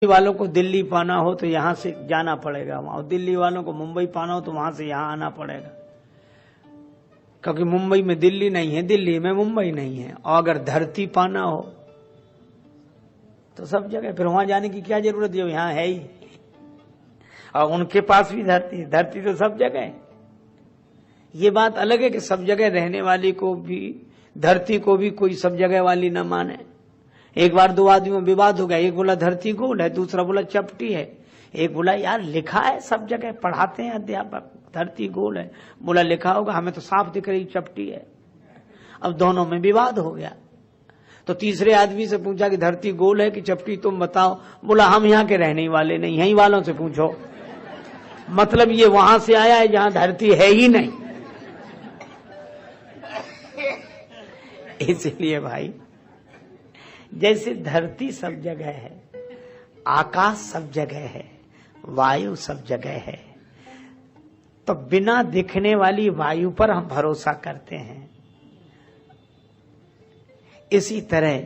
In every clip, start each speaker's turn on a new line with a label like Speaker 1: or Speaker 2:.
Speaker 1: वालों को दिल्ली पाना हो तो यहाँ से जाना पड़ेगा वहां, और दिल्ली वालों को मुंबई पाना हो तो वहां से यहाँ आना पड़ेगा, क्योंकि मुंबई में दिल्ली नहीं है, दिल्ली में मुंबई नहीं है। और अगर धरती पाना हो तो सब जगह, फिर वहां जाने की क्या जरूरत है, यहाँ है ही। और उनके पास भी धरती, धरती तो सब जगह है। ये बात अलग है कि सब जगह रहने वाली को भी, धरती को भी कोई सब जगह वाली न माने। एक बार दो आदमियों में विवाद हो गया, एक बोला धरती गोल है, दूसरा बोला चपटी है। एक बोला यार लिखा है सब जगह, पढ़ाते हैं अध्यापक धरती गोल है, बोला लिखा होगा, हमें तो साफ दिख रही चपटी है। अब दोनों में विवाद हो गया, तो तीसरे आदमी से पूछा कि धरती गोल है कि चपटी, तुम बताओ। बोला हम यहाँ के रहने वाले नहीं, यहीं वालों से पूछो। मतलब ये वहां से आया है जहां धरती है ही नहीं। इसलिए भाई, जैसे धरती सब जगह है, आकाश सब जगह है, वायु सब जगह है, तो बिना दिखने वाली वायु पर हम भरोसा करते हैं। इसी तरह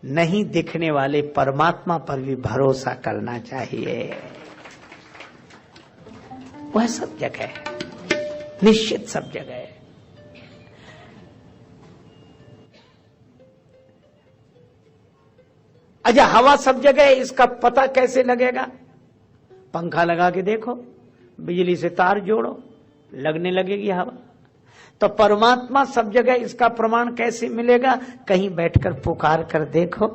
Speaker 1: नहीं दिखने वाले परमात्मा पर भी भरोसा करना चाहिए। वह सब जगह है, निश्चित सब जगह है। अच्छा, हवा सब जगह है, इसका पता कैसे लगेगा? पंखा लगा के देखो, बिजली से तार जोड़ो, लगने लगेगी हवा। तो परमात्मा सब जगह, इसका प्रमाण कैसे मिलेगा? कहीं बैठकर पुकार कर देखो,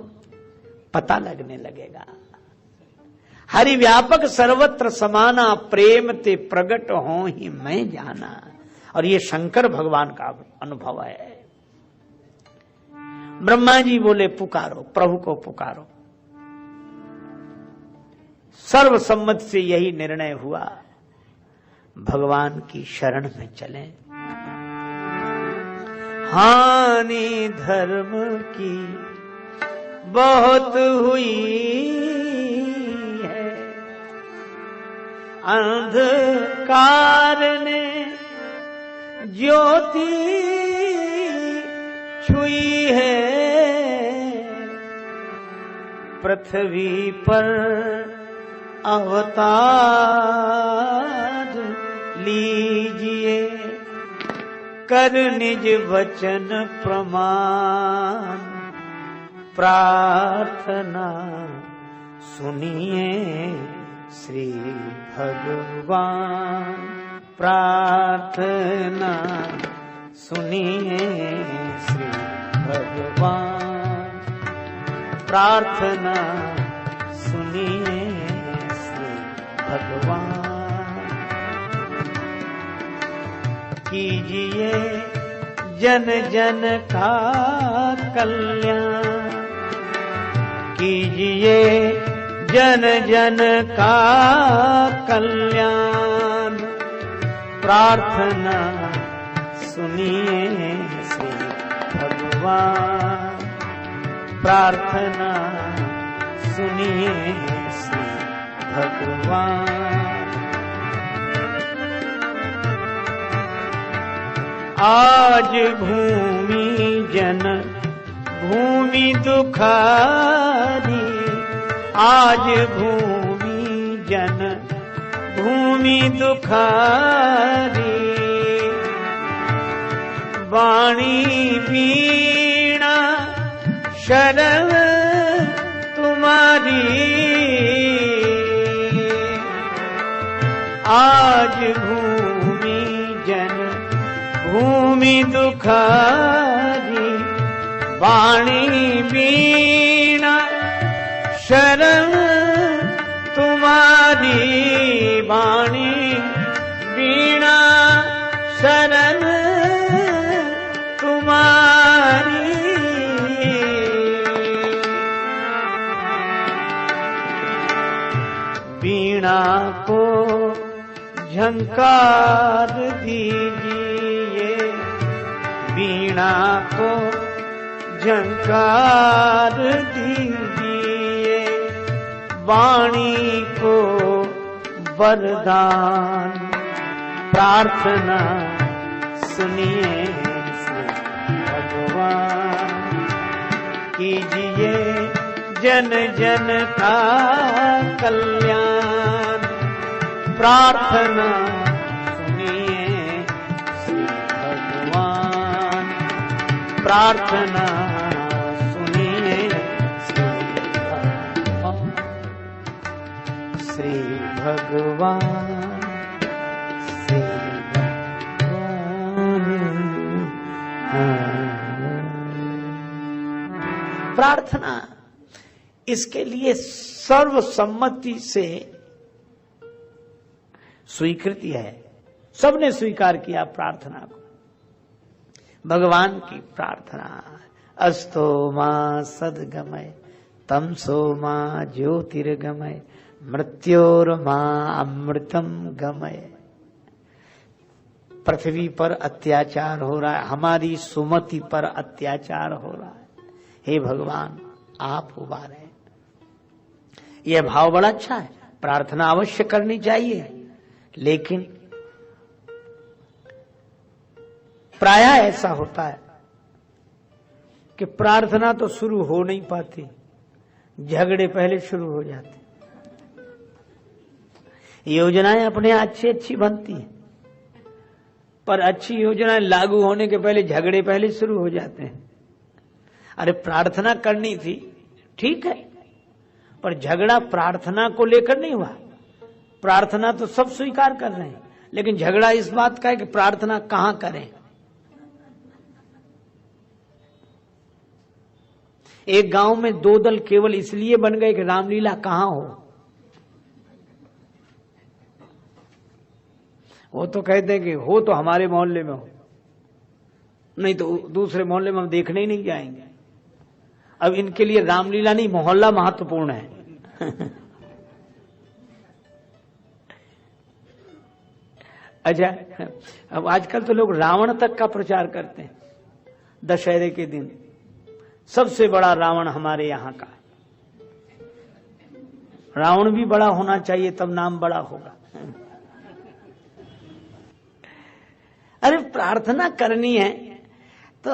Speaker 1: पता लगने लगेगा। हरि व्यापक सर्वत्र समाना, प्रेम ते प्रगट हो ही मैं जाना। और ये शंकर भगवान का अनुभव है। ब्रह्मा जी बोले पुकारो, प्रभु को पुकारो। सर्वसम्मत से यही निर्णय हुआ, भगवान की शरण में चलें। हानि धर्म की बहुत हुई है, अंधकार ने ज्योति छुई है। पृथ्वी पर अवतार लीजिए, कर निज वचन प्रमाण। प्रार्थना सुनिए श्री भगवान, प्रार्थना सुनिए श्री भगवान, प्रार्थना सुनिए श्री भगवान। कीजिए जन जन का कल्याण, कीजिए जन जन का कल्याण। प्रार्थना सुनिए श्री भगवान, प्रार्थना सुनिए श्री भगवान। आज भूमि जन भूमि दुखारी, आज भूमि जन भूमि दुखारी। वाणी वीणा शरण तुम्हारी, आज भूमि जन भूमि दुखारी। वाणी वीणा शरण तुम्हारी, वाणी वीणा शरण तुम्हारी। वीणा को झंकार दीजिए, वीणा को झंकार दीजिए। वाणी को वरदान, प्रार्थना सुनिए श्री भगवान। कीजिए जन जन का कल्याण प्रार्थना सुनिए श्री भगवान, प्रार्थना सुनिए श्री भगवान, श्री भगवान। प्रार्थना इसके लिए सर्वसम्मति से स्वीकृति है, सबने स्वीकार किया प्रार्थना को। भगवान की प्रार्थना, अस्तो मां सद्गमय तमसो मां ज्योतिर्गमय मृत्योर मां अमृतम गमय। पृथ्वी पर अत्याचार हो रहा है, हमारी सुमति पर अत्याचार हो रहा है, हे भगवान आप उबारे। यह भाव बड़ा अच्छा है, प्रार्थना अवश्य करनी चाहिए, लेकिन प्रायः ऐसा होता है कि प्रार्थना तो शुरू हो नहीं पाती, झगड़े पहले शुरू हो जाते। योजनाएं अपने अच्छी अच्छी बनती हैं, पर अच्छी योजनाएं लागू होने के पहले झगड़े पहले शुरू हो जाते हैं। अरे प्रार्थना करनी थी, ठीक है, पर झगड़ा प्रार्थना को लेकर नहीं हुआ। प्रार्थना तो सब स्वीकार कर रहे हैं, लेकिन झगड़ा इस बात का है कि प्रार्थना कहां करें। एक गांव में दो दल केवल इसलिए बन गए कि रामलीला कहां हो। वो तो कहते हैं कि हो तो हमारे मोहल्ले में हो, नहीं तो दूसरे मोहल्ले में हम देखने ही नहीं जाएंगे। अब इनके लिए रामलीला नहीं, मोहल्ला महत्वपूर्ण है। अच्छा, अब आजकल तो लोग रावण तक का प्रचार करते हैं। दशहरे के दिन सबसे बड़ा रावण हमारे यहाँ का। रावण भी बड़ा होना चाहिए, तब नाम बड़ा होगा। अरे प्रार्थना करनी है तो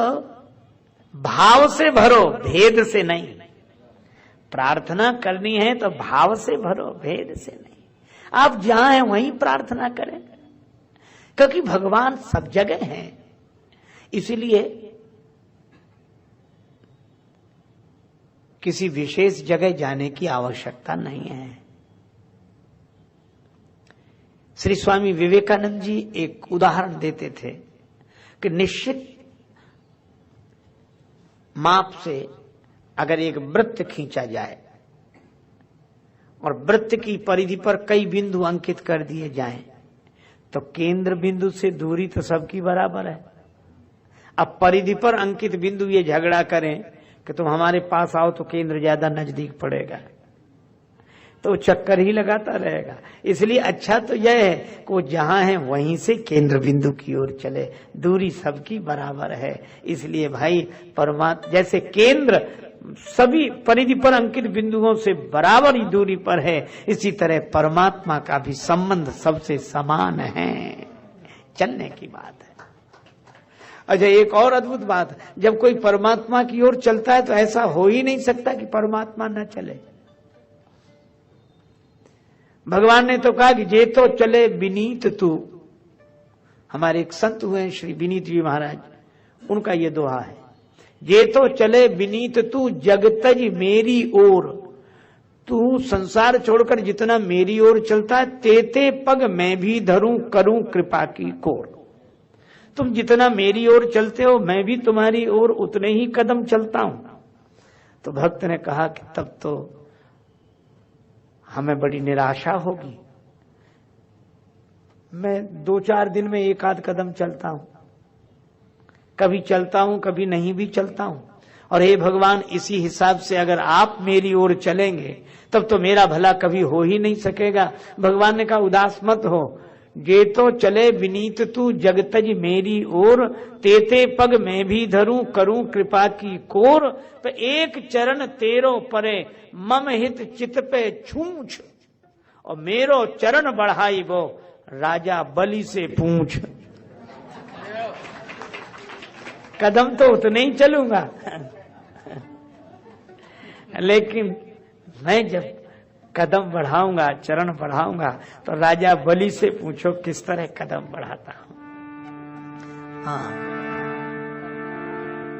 Speaker 1: भाव से भरो, भेद से नहीं। प्रार्थना करनी है तो भाव से भरो, भेद से नहीं। आप जहां हैं वहीं प्रार्थना करें, क्योंकि भगवान सब जगह हैं। इसीलिए किसी विशेष जगह जाने की आवश्यकता नहीं है। श्री स्वामी विवेकानंद जी एक उदाहरण देते थे कि निश्चित माप से अगर एक वृत्त खींचा जाए और वृत्त की परिधि पर कई बिंदु अंकित कर दिए जाएं, तो केंद्र बिंदु से दूरी तो सबकी बराबर है। अब परिधि पर अंकित बिंदु ये झगड़ा करें कि तुम हमारे पास आओ तो केंद्र ज्यादा नजदीक पड़ेगा, तो चक्कर ही लगाता रहेगा। इसलिए अच्छा तो यह है कि वो जहां है वहीं से केंद्र बिंदु की ओर चले, दूरी सबकी बराबर है। इसलिए भाई परमात्मा जैसे केंद्र सभी परिधि पर अंकित बिंदुओं से बराबर ही दूरी पर है, इसी तरह परमात्मा का भी संबंध सबसे समान है। चलने की बात है। अच्छा, एक और अद्भुत बात, जब कोई परमात्मा की ओर चलता है तो ऐसा हो ही नहीं सकता कि परमात्मा न चले। भगवान ने तो कहा कि जे तो चले विनीत तू। हमारे एक संत हुए श्री विनीत जी महाराज, उनका ये दोहा है, जे तो चले विनीत तू जगतज मेरी ओर। तू संसार छोड़कर जितना मेरी ओर चलता है, तेते पग मैं भी धरूं करूं कृपा की कोर। तुम जितना मेरी ओर चलते हो, मैं भी तुम्हारी ओर उतने ही कदम चलता हूं। तो भक्त ने कहा कि तब तो हमें बड़ी निराशा होगी। मैं 2-4 दिन में एक आध कदम चलता हूं, कभी चलता हूं कभी नहीं भी चलता हूं। और हे भगवान, इसी हिसाब से अगर आप मेरी ओर चलेंगे तब तो मेरा भला कभी हो ही नहीं सकेगा। भगवान ने कहा उदास मत हो, जे तो चले विनीत तू जगतज मेरी ओर, तेते पग मैं भी धरूं करूं कृपा की कोर। तो एक चरण तेरो परे मम हित चित पे छूछ, और मेरो चरण बढ़ाई वो राजा बलि से पूछ। कदम तो उतने ही चलूंगा। लेकिन मैं जब कदम बढ़ाऊंगा, चरण बढ़ाऊंगा, तो राजा बलि से पूछो किस तरह कदम बढ़ाता हूं। हाँ,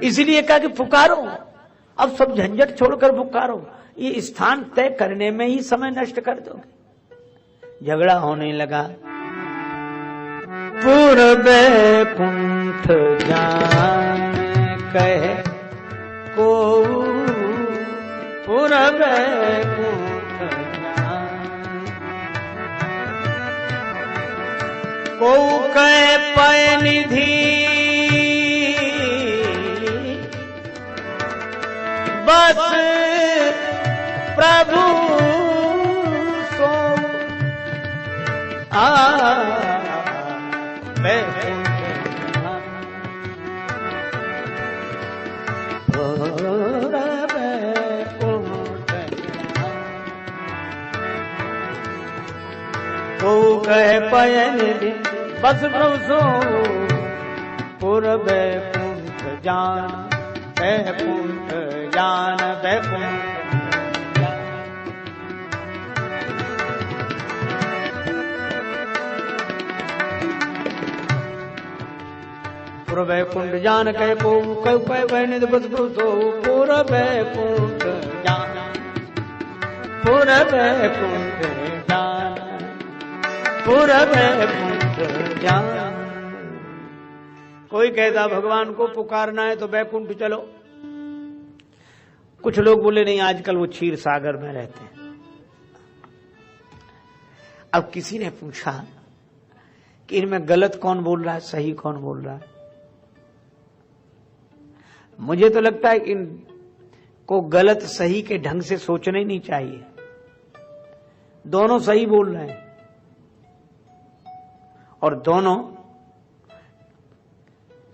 Speaker 1: इसलिए कहा कि पुकारो, अब सब झंझट छोड़कर पुकारो। ये स्थान तय करने में ही समय नष्ट कर दोगे। झगड़ा होने लगा। पूर्वे कुंठ जान कहे को, पूर्वे कुंठ जान को कहे पय निधि, बस प्रभु सो को कहे पयन बस प्रभु सो, पूर्व कुंठ जान बैकुंठ जान, बैकुंठ पूर्व बैकुंठ जान कह को कह बहन बस सो, पूर्व बैकुंठ जान, पूर्व बैकुंठ जान, पूर्व बैकुंठ जान। कोई कहता भगवान को पुकारना है तो बैकुंठ चलो। कुछ लोग बोले नहीं, आजकल वो क्षीर सागर में रहते हैं। अब किसी ने पूछा कि इनमें गलत कौन बोल रहा है, सही कौन बोल रहा है। मुझे तो लगता है कि इनको गलत सही के ढंग से सोचना ही नहीं चाहिए। दोनों सही बोल रहे हैं और दोनों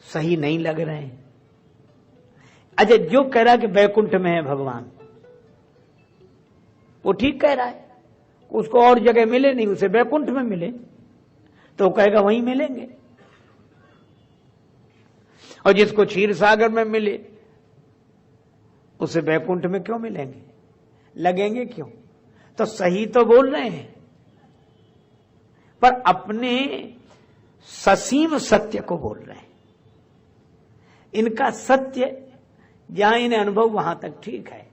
Speaker 1: सही नहीं लग रहे हैं। अच्छा, जो कह रहा है कि बैकुंठ में है भगवान, वो ठीक कह रहा है। उसको और जगह मिले नहीं, उसे बैकुंठ में मिले तो कहेगा वहीं मिलेंगे। और जिसको क्षीर सागर में मिले उसे बैकुंठ में क्यों मिलेंगे, लगेंगे क्यों। तो सही तो बोल रहे हैं, पर अपने ससीम सत्य को बोल रहे हैं। इनका सत्य जहां इन्हें अनुभव वहां तक ठीक है,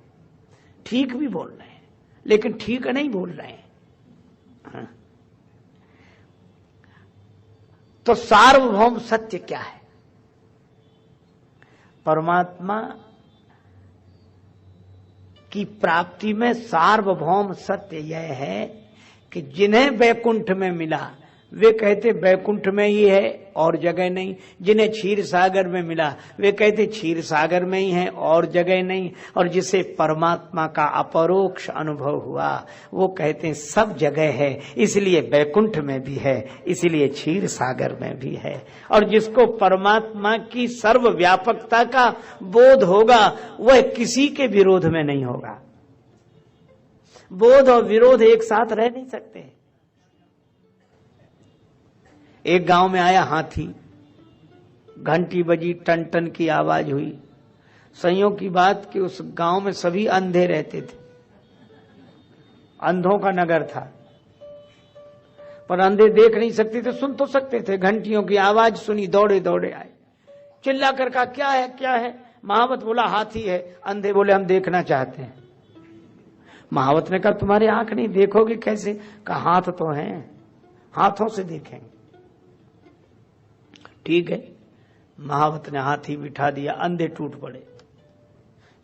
Speaker 1: ठीक भी बोल रहे हैं, लेकिन ठीक नहीं बोल रहे हैं। हाँ। तो सार्वभौम सत्य क्या है? परमात्मा की प्राप्ति में सार्वभौम सत्य यह है कि जिन्हें बैकुंठ में मिला वे कहते बैकुंठ में ही है और जगह नहीं। जिन्हें क्षीर सागर में मिला वे कहते क्षीर सागर में ही है और जगह नहीं। और जिसे परमात्मा का अपरोक्ष अनुभव हुआ वो कहते सब जगह है, इसलिए बैकुंठ में भी है, इसलिए क्षीर सागर में भी है। और जिसको परमात्मा की सर्वव्यापकता का बोध होगा वह किसी के विरोध में नहीं होगा। बोध और विरोध एक साथ रह नहीं सकते। एक गांव में आया हाथी, घंटी बजी, टन टन की आवाज हुई। संयोग की बात कि उस गांव में सभी अंधे रहते थे, अंधों का नगर था, पर अंधे देख नहीं सकते थे, सुन तो सकते थे। घंटियों की आवाज सुनी, दौड़े दौड़े आए, चिल्ला कर कहा क्या है क्या है। महावत बोला हाथी है। अंधे बोले हम देखना चाहते हैं। महावत ने कहा तुम्हारी आंख नहीं, देखोगे कैसे? कहा हाथ तो हैं, हाथों से देखेंगे। ठीक है, महावत ने हाथी बिठा दिया। अंधे टूट पड़े।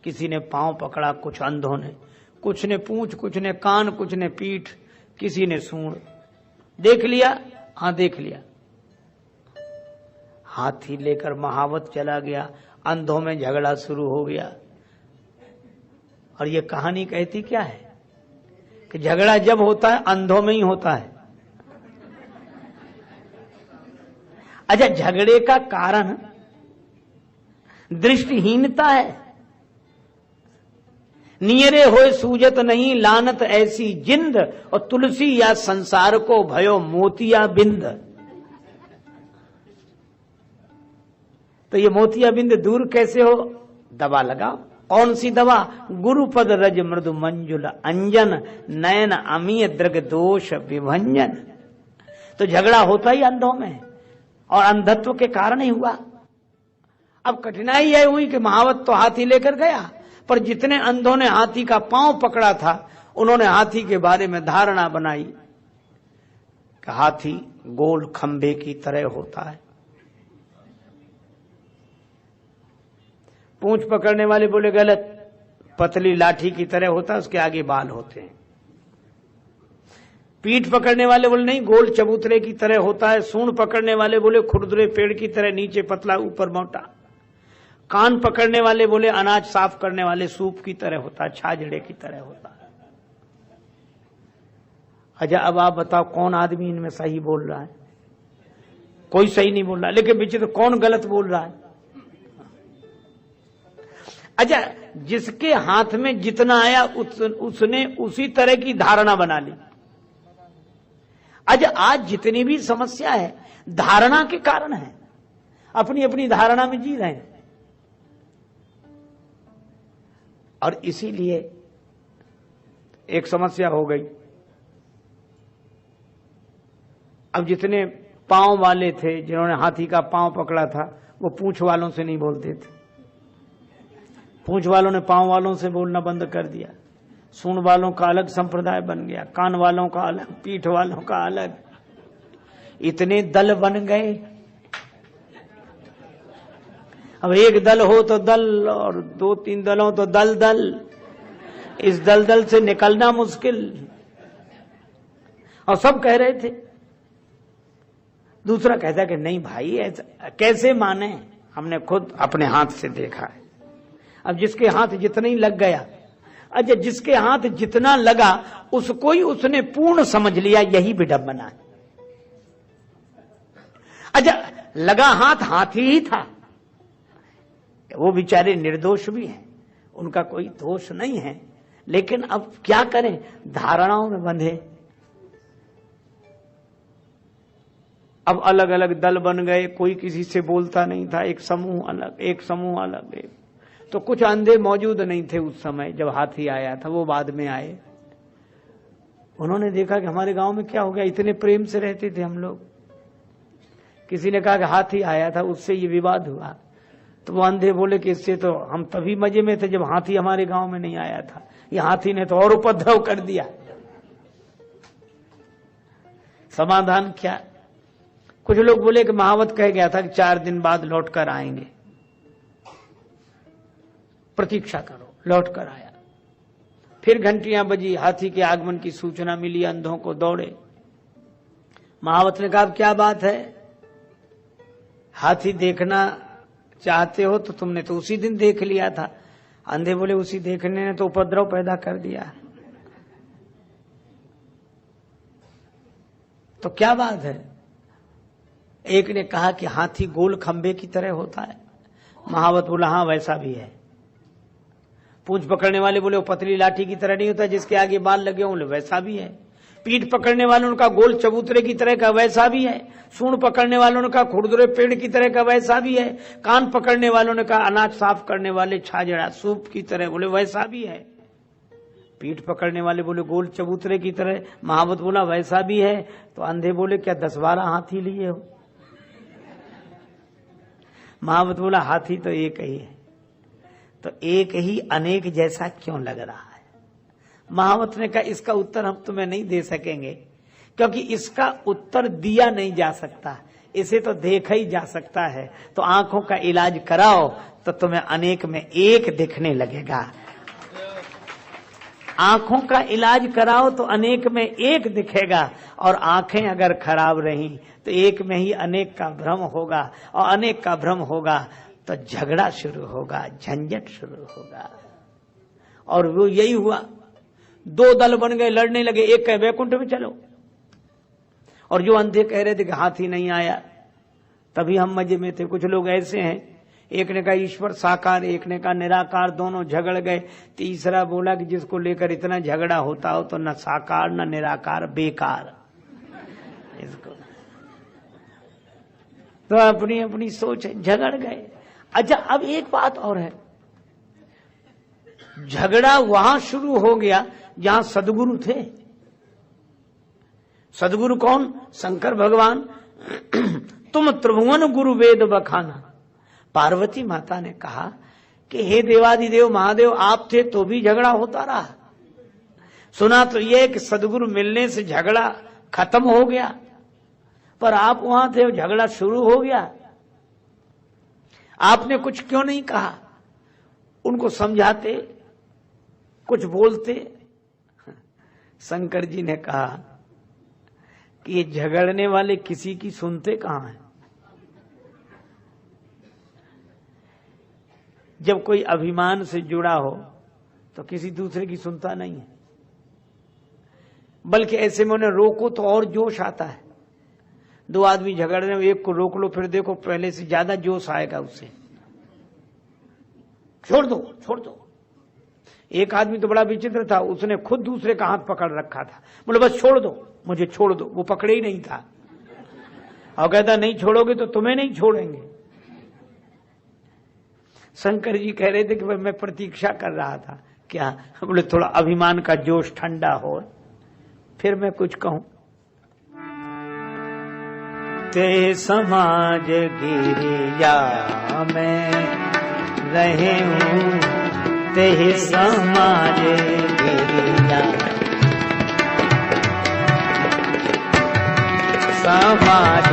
Speaker 1: किसी ने पांव पकड़ा, कुछ अंधों ने, कुछ ने पूंछ, कुछ ने कान, कुछ ने पीठ, किसी ने सूंड। देख लिया? हाँ देख लिया। हाथी लेकर महावत चला गया। अंधों में झगड़ा शुरू हो गया। और ये कहानी कहती क्या है कि झगड़ा जब होता है अंधों में ही होता है। अच्छा, झगड़े का कारण दृष्टिहीनता है। नियरे होए सूजत नहीं लानत ऐसी जिंद, और तुलसी या संसार को भयो मोतिया बिंद। तो ये मोतिया बिंद दूर कैसे हो? दवा लगाओ। कौन सी दवा? गुरुपद रज मृदु मंजुल अंजन नयन अमीय दृग दोष विभंजन। तो झगड़ा होता ही अंधों में, और अंधत्व के कारण ही हुआ। अब कठिनाई यह हुई कि महावत तो हाथी लेकर गया, पर जितने अंधों ने हाथी का पांव पकड़ा था, उन्होंने हाथी के बारे में धारणा बनाई कि हाथी गोल खंभे की तरह होता है। पूंछ पकड़ने वाले बोले गलत, पतली लाठी की तरह होता है, उसके आगे बाल होते हैं। पीठ पकड़ने वाले बोले नहीं, गोल चबूतरे की तरह होता है। सूंड पकड़ने वाले बोले खुरदुरे पेड़ की तरह, नीचे पतला ऊपर मोटा। कान पकड़ने वाले बोले अनाज साफ करने वाले सूप की तरह होता है, छाजड़े की तरह होता है। अच्छा, अब आप बताओ कौन आदमी इनमें सही बोल रहा है? कोई सही नहीं बोल रहा, लेकिन विचित्र कौन गलत बोल रहा है? अच्छा, जिसके हाथ में जितना आया उसने उसी तरह की धारणा बना ली। अच्छा, आज जितनी भी समस्या है धारणा के कारण है, अपनी अपनी धारणा में जी रहे हैं। और इसीलिए एक समस्या हो गई। अब जितने पांव वाले थे, जिन्होंने हाथी का पांव पकड़ा था, वो पूंछ वालों से नहीं बोलते थे। पूंछ वालों ने पांव वालों से बोलना बंद कर दिया। सूंड वालों का अलग संप्रदाय बन गया, कान वालों का अलग, पीठ वालों का अलग। इतने दल बन गए। अब एक दल हो तो दल, और 2-3 दल हो तो दल दल। इस दलदल से निकलना मुश्किल। और सब कह रहे थे। दूसरा कहता कि नहीं भाई, ऐसा कैसे माने, हमने खुद अपने हाथ से देखा है। अब जिसके हाथ जितना ही लग गया, अच्छा जिसके हाथ जितना लगा उसको ही उसने पूर्ण समझ लिया, यही विडंबना है। अच्छा, लगा हाथ हाथी ही था, वो बेचारे निर्दोष भी हैं, उनका कोई दोष नहीं है, लेकिन अब क्या करें, धारणाओं में बंधे। अब अलग अलग दल बन गए, कोई किसी से बोलता नहीं था, एक समूह अलग, एक समूह अलग। तो कुछ अंधे मौजूद नहीं थे उस समय जब हाथी आया था, वो बाद में आए। उन्होंने देखा कि हमारे गांव में क्या हो गया, इतने प्रेम से रहते थे हम लोग। किसी ने कहा कि हाथी आया था, उससे ये विवाद हुआ। तो वो अंधे बोले कि इससे तो हम तभी मजे में थे जब हाथी हमारे गांव में नहीं आया था, ये हाथी ने तो और उपद्रव कर दिया। समाधान क्या? कुछ लोग बोले कि महावत कह गया था कि 4 दिन बाद लौट कर आएंगे, प्रतीक्षा करो। लौट कर आया, फिर घंटियां बजी, हाथी के आगमन की सूचना मिली, अंधों को दौड़े। महावत ने कहा क्या बात है, हाथी देखना चाहते हो तो तुमने तो उसी दिन देख लिया था। अंधे बोले उसी देखने ने तो उपद्रव पैदा कर दिया। तो क्या बात है? एक ने कहा कि हाथी गोल खंबे की तरह होता है। महावत बोला हाँ वैसा भी है। पूंछ पकड़ने वाले बोले वो पतली लाठी की तरह नहीं होता जिसके आगे बाल लगे हों, वैसा भी है। पीठ पकड़ने वालों ने कहा गोल चबूतरे की तरह का, वैसा भी है। सूंड पकड़ने वालों ने कहा खुरदुरे पेड़ की तरह का, वैसा भी है। कान पकड़ने वालों ने कहा अनाज साफ करने वाले छाजड़ा सूप की तरह, बोले वैसा भी है। पीठ पकड़ने वाले बोले गोल चबूतरे की तरह। महावत बोला वैसा भी है। तो अंधे बोले क्या 10-12 हाथी लिए हो? महावत बोला हाथी तो एक ही है। तो एक ही अनेक जैसा क्यों लग रहा है? महावत ने कहा इसका उत्तर हम तुम्हें नहीं दे सकेंगे, क्योंकि इसका उत्तर दिया नहीं जा सकता, इसे तो देखा ही जा सकता है। तो आंखों का इलाज कराओ तो तुम्हें अनेक में एक दिखने लगेगा। आंखों का इलाज कराओ तो अनेक में एक दिखेगा, और आंखें अगर खराब रही तो एक में ही अनेक का भ्रम होगा, और अनेक का भ्रम होगा तो झगड़ा शुरू होगा, झंझट शुरू होगा। और वो यही हुआ, 2 दल बन गए, लड़ने लगे। एक कहे वैकुंठ में चलो, और जो अंधे कह रहे थे कि हाथी नहीं आया तभी हम मजे में थे। कुछ लोग ऐसे हैं, एक ने कहा ईश्वर साकार, एक ने कहा निराकार, दोनों झगड़ गए। तीसरा बोला कि जिसको लेकर इतना झगड़ा होता हो तो न साकार न निराकार, बेकार इसको। तो अपनी अपनी सोच है, झगड़ गए। अच्छा अब एक बात और है, झगड़ा वहां शुरू हो गया जहां सदगुरु थे। सदगुरु कौन? शंकर भगवान। तुम त्रिभुवन गुरु वेद बखाना। पार्वती माता ने कहा कि हे देवादिदेव महादेव, आप थे तो भी झगड़ा होता रहा। सुना तो यह कि सदगुरु मिलने से झगड़ा खत्म हो गया, पर आप वहां थे, झगड़ा शुरू हो गया। आपने कुछ क्यों नहीं कहा? उनको समझाते, कुछ बोलते। शंकर जी ने कहा कि ये झगड़ने वाले किसी की सुनते कहां हैं। जब कोई अभिमान से जुड़ा हो तो किसी दूसरे की सुनता नहीं है, बल्कि ऐसे में उन्हें रोको तो और जोश आता है। दो आदमी झगड़ रहे हो, एक को रोक लो, फिर देखो पहले से ज्यादा जोश आएगा उससे। छोड़ दो छोड़ दो। एक आदमी तो बड़ा विचित्र था, उसने खुद दूसरे का हाथ पकड़ रखा था। बोले बस छोड़ दो, मुझे छोड़ दो। वो पकड़े ही नहीं था और कहता नहीं छोड़ोगे तो तुम्हें नहीं छोड़ेंगे। शंकर जी कह रहे थे कि मैं प्रतीक्षा कर रहा था। क्या? बोले थोड़ा अभिमान का जोश ठंडा हो फिर मैं कुछ कहूं। ते समाज गिरिया में रहे हूं, ते समाज गिरिया, समाज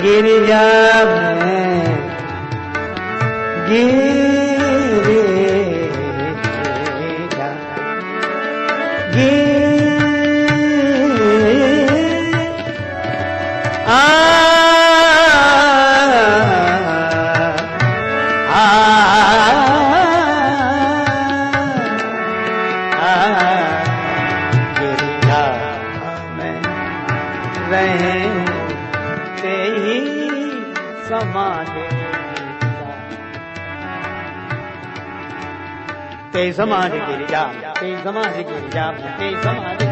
Speaker 1: गिरिया में ते समाज गिरिजा, ते समाज गिरिजा, ते समाज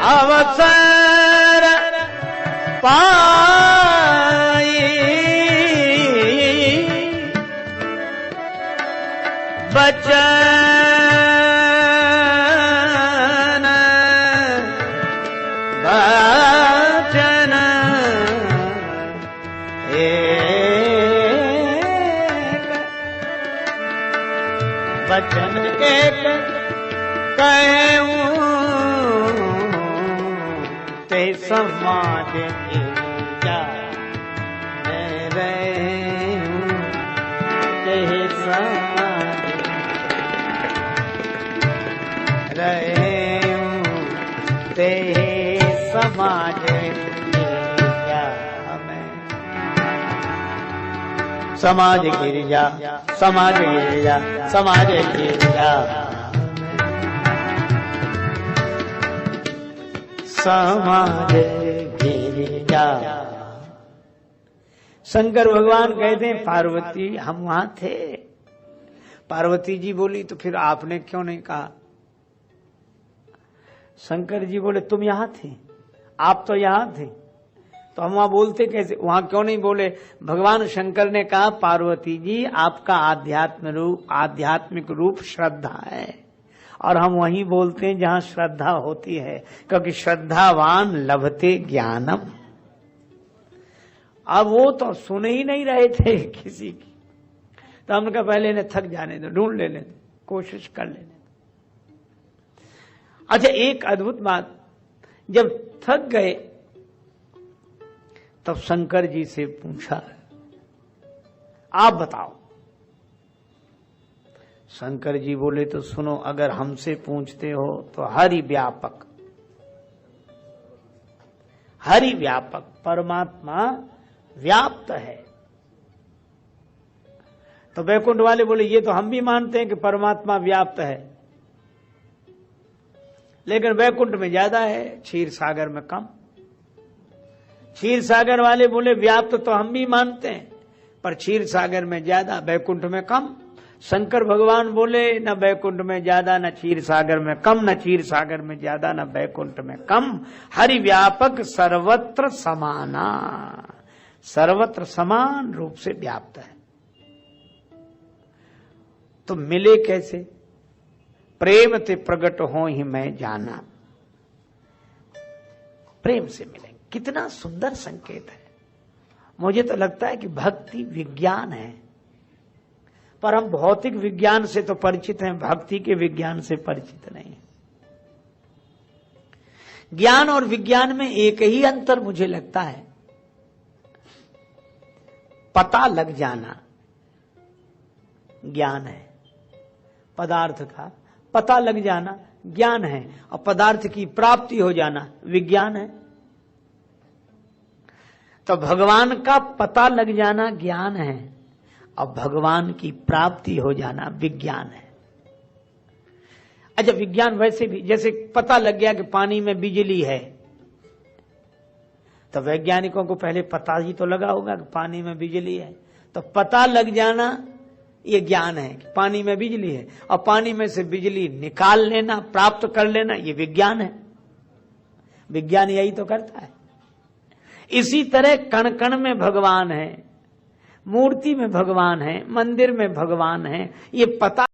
Speaker 1: अवसर पाई बचन बचन बचन एक कहूं, ते समाज गिरिजा में रहूं, ते समाज रहूं, ते समाज गिरिजा में। समाज गिरिजा, समाज गिरिजा, समाज गिरिजा, समाज गिरिजा। शंकर भगवान कहते हैं पार्वती हम वहां थे। पार्वती जी बोली तो फिर आपने क्यों नहीं कहा? शंकर जी बोले तुम यहां थे, आप तो यहां थे, तो हम वहां बोलते कैसे? वहां क्यों नहीं बोले? भगवान शंकर ने कहा पार्वती जी आपका आध्यात्मिक रूप श्रद्धा है, और हम वहीं बोलते हैं जहां श्रद्धा होती है, क्योंकि श्रद्धावान लभते ज्ञानम। अब वो तो सुन ही नहीं रहे थे किसी की, तो हमने कहा पहले इन्हें थक जाने दो, ढूंढ लेने दो, कोशिश कर लेने दो। अच्छा एक अद्भुत बात, जब थक गए तब शंकर जी से पूछा आप बताओ। शंकर जी बोले तो सुनो, अगर हमसे पूछते हो तो हरि व्यापक, हरि व्यापक परमात्मा व्याप्त है। तो वैकुंठ वाले बोले ये तो हम भी मानते हैं कि परमात्मा व्याप्त है, लेकिन वैकुंठ में ज्यादा है, क्षीर सागर में कम। क्षीर सागर वाले बोले व्याप्त तो हम भी मानते हैं, पर क्षीर सागर में ज्यादा, वैकुंठ में कम। शंकर भगवान बोले न वैकुंठ में ज्यादा न क्षीर सागर में कम, न क्षीर सागर में ज्यादा न वैकुंठ में कम, हरि व्यापक सर्वत्र समाना, सर्वत्र समान रूप से व्याप्त है। तो मिले कैसे? प्रेम ते प्रगट हो ही मैं जाना, प्रेम से मिलेंगे। कितना सुंदर संकेत है। मुझे तो लगता है कि भक्ति विज्ञान है, पर हम भौतिक विज्ञान से तो परिचित हैं, भक्ति के विज्ञान से परिचित नहीं है। ज्ञान और विज्ञान में एक ही अंतर मुझे लगता है, पता लग जाना ज्ञान है, पदार्थ का पता लग जाना ज्ञान है, और पदार्थ की प्राप्ति हो जाना विज्ञान है। तो भगवान का पता लग जाना ज्ञान है और भगवान की प्राप्ति हो जाना विज्ञान है। अच्छा, विज्ञान वैसे भी, जैसे पता लग गया कि पानी में बिजली है, तो वैज्ञानिकों को पहले पता ही तो लगा होगा कि पानी में बिजली है। तो पता लग जाना ये ज्ञान है कि पानी में बिजली है, और पानी में से बिजली निकाल लेना, प्राप्त कर लेना, ये विज्ञान है। विज्ञान यही तो करता है। इसी तरह कण कण में भगवान है, मूर्ति में भगवान है, मंदिर में भगवान है, ये पता